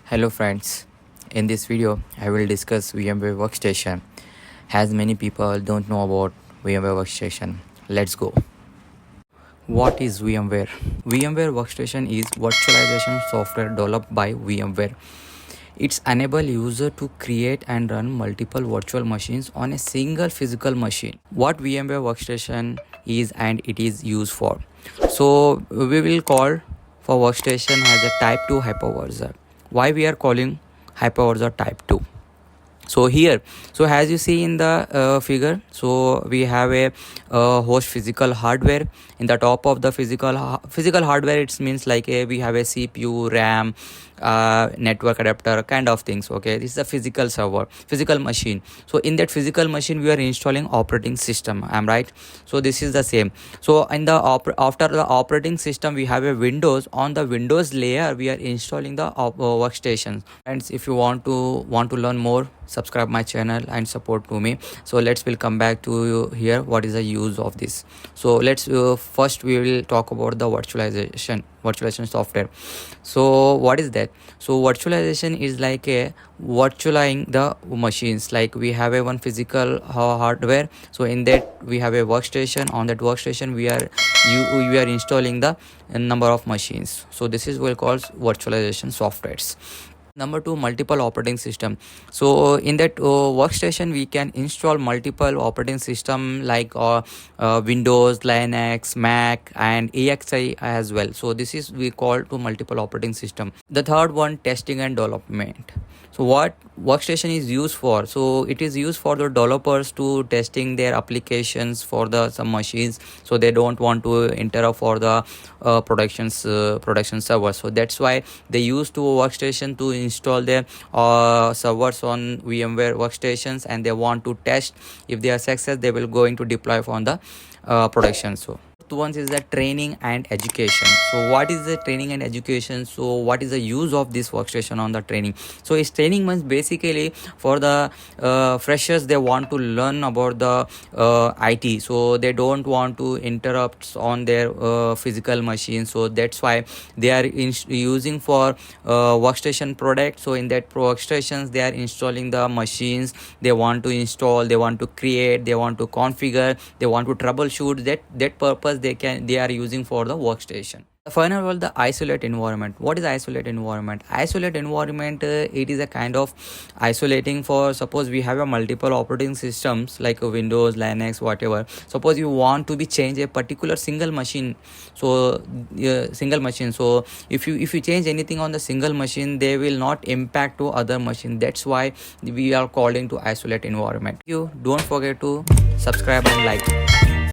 Hello friends, in this video I will discuss VMware Workstation as many people don't know about VMware Workstation. Let's go. What is VMware? VMware Workstation is virtualization software developed by VMware. It's enable user to create and run multiple virtual machines on a single physical machine. What VMware Workstation is and it is used for. So we will call for workstation as a type 2 hypervisor. Why we are calling hypervisor type 2? So here, so as you see in the figure, so we have a host physical hardware. In the top of the physical hardware, it means like we have a CPU, RAM, network adapter kind of things. Okay, this is a physical server, physical machine. So in that physical machine we are installing operating system. I'm right. So this is the same. So in the after the operating system we have a Windows. On the Windows layer we are installing the workstations. And if you want to learn more, subscribe my channel and support to me. So we'll come back to here what is the use of this. So let's first we will talk about the virtualization software. So what is that? So virtualization is like a virtualizing the machines. Like we have a one physical hardware, so in that we have a workstation. On that workstation we are installing the number of machines. So this is what called virtualization softwares. Number two, multiple operating system. So in that workstation we can install multiple operating system like Windows, Linux, Mac and AXI as well. So this is we call to multiple operating system. The third one, testing and development. So what workstation is used for? So it is used for the developers to testing their applications for the some machines, so they don't want to interrupt for the production server. So that's why they use to workstation to install their servers on VMware workstations, and they want to test. If they are success, they will going to deploy on the production. So one is the training and education. So what is the training and education? So what is the use of this workstation on the training? So its training means basically for the freshers, they want to learn about the IT, so they don't want to interrupt on their physical machine. So that's why they are using for workstation product. So in that workstations they are installing the machines they want to install, they want to create, they want to configure, they want to troubleshoot. That purpose they are using for the workstation. The final one, the isolate environment. What is isolate environment? Isolate environment, it is a kind of isolating for, suppose we have a multiple operating systems like a Windows, Linux, whatever. Suppose you want to be change a particular single machine. So single machine. So if you change anything on the single machine, they will not impact to other machine. That's why we are calling to isolate environment. You don't forget to subscribe and like.